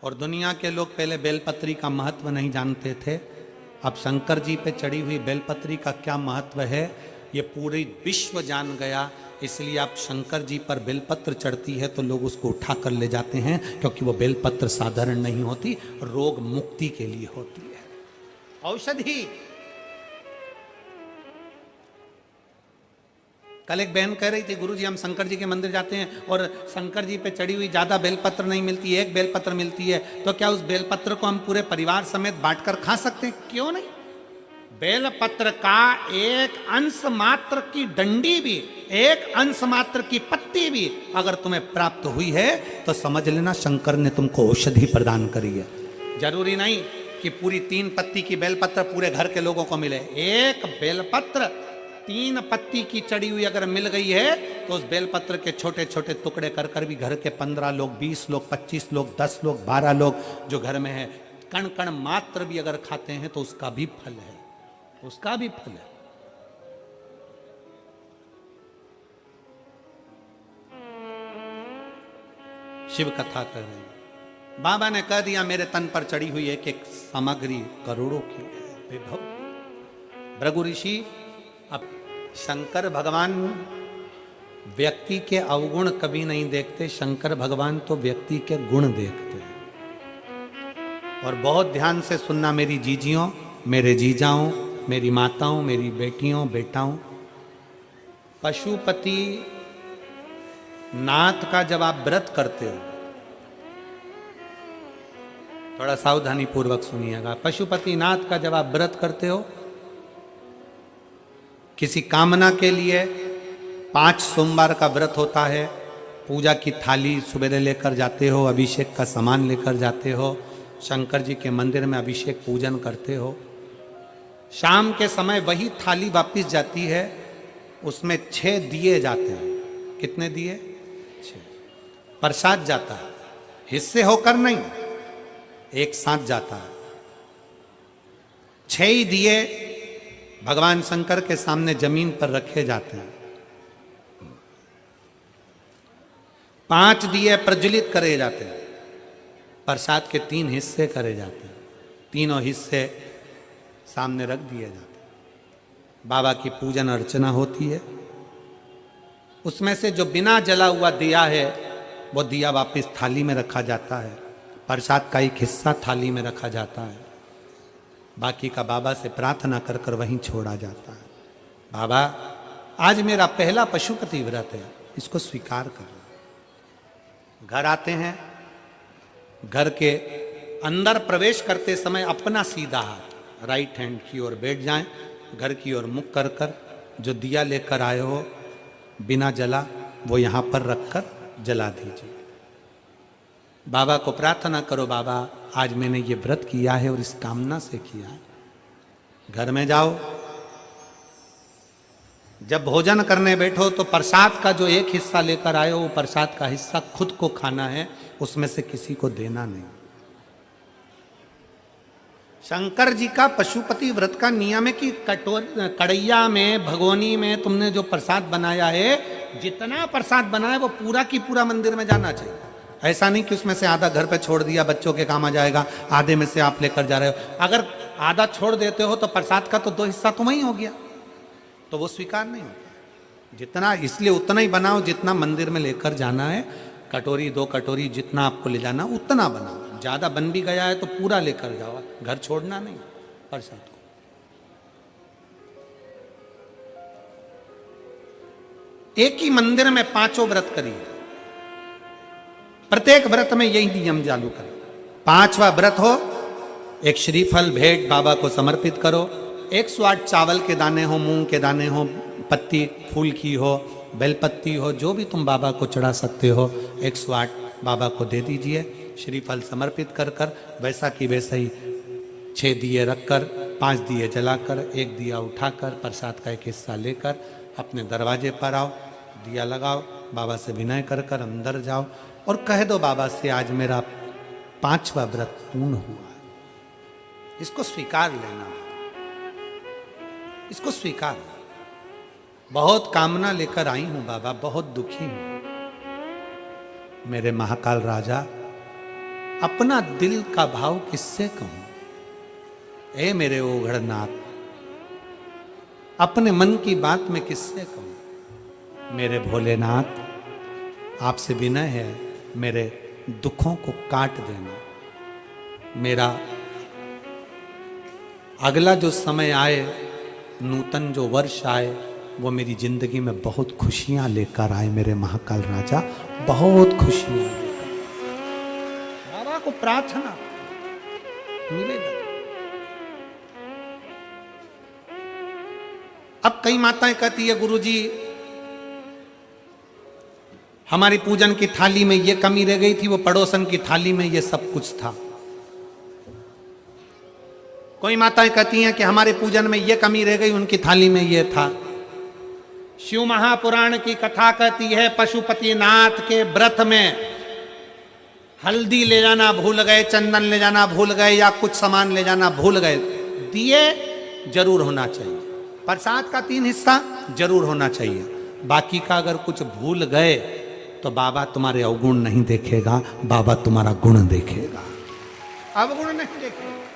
और दुनिया के लोग पहले बेलपत्री का महत्व नहीं जानते थे। अब शंकर जी पे चढ़ी हुई बेलपत्री का क्या महत्व है ये पूरी विश्व जान गया। इसलिए आप शंकर जी पर बेलपत्र चढ़ती है तो लोग उसको उठा कर ले जाते हैं, क्योंकि वो बेलपत्र साधारण नहीं होती, रोग मुक्ति के लिए होती है, औषधि। कल एक बहन कह रही थी, गुरुजी हम शंकर जी के मंदिर जाते हैं और शंकर जी पे चढ़ी हुई ज्यादा बेलपत्र नहीं मिलती, एक बेलपत्र मिलती है, तो क्या उस बेलपत्र को हम पूरे परिवार समेत बांटकर खा सकते हैं? क्यों नहीं? बेलपत्र का एक अंश मात्र की डंडी भी, एक अंश मात्र की पत्ती भी अगर तुम्हें प्राप्त हुई है तो समझ लेना शंकर ने तुमको औषधि प्रदान करी है। जरूरी नहीं कि पूरी 3 पत्ती की बेलपत्र पूरे घर के लोगों को मिले। एक बेलपत्र 3 पत्ती की चढ़ी हुई अगर मिल गई है तो उस बेलपत्र के छोटे छोटे टुकड़े कर कर भी घर के 15 लोग, 20 लोग, 25 लोग, 10 लोग, 12 लोग जो घर में है, कण कण मात्र भी अगर खाते हैं तो उसका भी फल है, उसका भी फल है। शिव कथा कर रहे हैं। बाबा ने कह दिया मेरे तन पर चढ़ी हुई एक एक सामग्री करोड़ों की है, विभव। भृगु ऋषि, अब शंकर भगवान व्यक्ति के अवगुण कभी नहीं देखते, शंकर भगवान तो व्यक्ति के गुण देखते हैं। और बहुत ध्यान से सुनना मेरी जीजियों, मेरे जीजाओं, मेरी माताओं, मेरी बेटियों, बेटाओं, पशुपति नाथ का जब आप व्रत करते हो, थोड़ा सावधानी पूर्वक सुनिएगा। पशुपति नाथ का जब आप व्रत करते हो, किसी कामना के लिए 5 सोमवार का व्रत होता है, पूजा की थाली सुबह लेकर जाते हो, अभिषेक का सामान लेकर जाते हो, शंकर जी के मंदिर में अभिषेक पूजन करते हो। शाम के समय वही थाली वापिस जाती है, उसमें 6 दिए जाते हैं। कितने दिए? 6। प्रसाद जाता है, हिस्से होकर नहीं, एक साथ जाता है। 6 ही दिए भगवान शंकर के सामने जमीन पर रखे जाते हैं। 5 दिए प्रज्वलित करे जाते हैं। प्रसाद के 3 हिस्से करे जाते हैं, तीनों हिस्से सामने रख दिए जाते हैं। बाबा की पूजन अर्चना होती है। उसमें से जो बिना जला हुआ दिया है वो दिया वापस थाली में रखा जाता है। प्रसाद का एक हिस्सा थाली में रखा जाता है, बाकी का बाबा से प्रार्थना कर कर वहीं छोड़ा जाता है। बाबा आज मेरा पहला पशुपति व्रत है, इसको स्वीकार करना। घर आते हैं, घर के अंदर प्रवेश करते समय अपना सीधा हाथ राइट हैंड की ओर बैठ जाएं, घर की ओर मुख कर कर जो दिया लेकर आए हो बिना जला वो यहाँ पर रखकर जला दीजिए। बाबा को प्रार्थना करो, बाबा आज मैंने ये व्रत किया है और इस कामना से किया है। घर में जाओ, जब भोजन करने बैठो तो प्रसाद का जो एक हिस्सा लेकर आए हो वो प्रसाद का हिस्सा खुद को खाना है, उसमें से किसी को देना नहीं। शंकर जी का पशुपति व्रत का नियम है कि कड़ैया में, भगोनी में तुमने जो प्रसाद बनाया है, जितना प्रसाद बनाया वो पूरा की पूरा मंदिर में जाना चाहिए। ऐसा नहीं कि उसमें से आधा घर पे छोड़ दिया, बच्चों के काम आ जाएगा, आधे में से आप लेकर जा रहे हो। अगर आधा छोड़ देते हो तो प्रसाद का तो 2 हिस्सा तुम ही हो गया, तो वो स्वीकार नहीं होता। जितना, इसलिए उतना ही बनाओ जितना मंदिर में लेकर जाना है। कटोरी 2 कटोरी जितना आपको ले जाना उतना बनाओ। ज्यादा बन भी गया है तो पूरा लेकर जाओ, घर छोड़ना नहीं प्रसाद को। एक ही मंदिर में 5 व्रत करिए, प्रत्येक व्रत में यही नियम चालू करो। 5वां व्रत हो, एक श्रीफल भेंट बाबा को समर्पित करो। 108 चावल के दाने हो, मूंग के दाने हो, पत्ती फूल की हो, बेलपत्ती हो, जो भी तुम बाबा को चढ़ा सकते हो, 108 बाबा को दे दीजिए। श्रीफल समर्पित कर कर वैसा की वैसा ही 6 दिए रखकर, 5 दिए जलाकर, 1 दिया उठाकर, प्रसाद का एक हिस्सा लेकर अपने दरवाजे पर आओ, दिया लगाओ, बाबा से विनय कर कर अंदर जाओ और कह दो बाबा से आज मेरा 5वां व्रत पूर्ण हुआ है। इसको स्वीकार लेना, इसको स्वीकार। बहुत कामना लेकर आई हूं बाबा, बहुत दुखी हूं। मेरे महाकाल राजा अपना दिल का भाव किससे कहूं? ए मेरे ओघड़नाथ, अपने मन की बात मैं किससे कहूं? मेरे भोलेनाथ, आपसे विनय है, मेरे दुखों को काट देना। मेरा अगला जो समय आए, नूतन जो वर्ष आए, वो मेरी जिंदगी में बहुत खुशियां लेकर आए। मेरे महाकाल राजा, बहुत खुशियां लेकर। बाबा को प्रार्थना मिलेगा। अब कई माताएं कहती है, गुरुजी हमारी पूजन की थाली में ये कमी रह गई थी, वो पड़ोसन की थाली में ये सब कुछ था। कोई माताएं कहती हैं कि हमारे पूजन में ये कमी रह गई, उनकी थाली में ये था। शिव महापुराण की कथा कहती है, पशुपतिनाथ के व्रत में हल्दी ले जाना भूल गए, चंदन ले जाना भूल गए, या कुछ सामान ले जाना भूल गए। दिए जरूर होना चाहिए, प्रसाद का 3 हिस्सा जरूर होना चाहिए। बाकी का अगर कुछ भूल गए तो बाबा तुम्हारे अवगुण नहीं देखेगा, बाबा तुम्हारा गुण देखेगा, अवगुण नहीं देखेगा।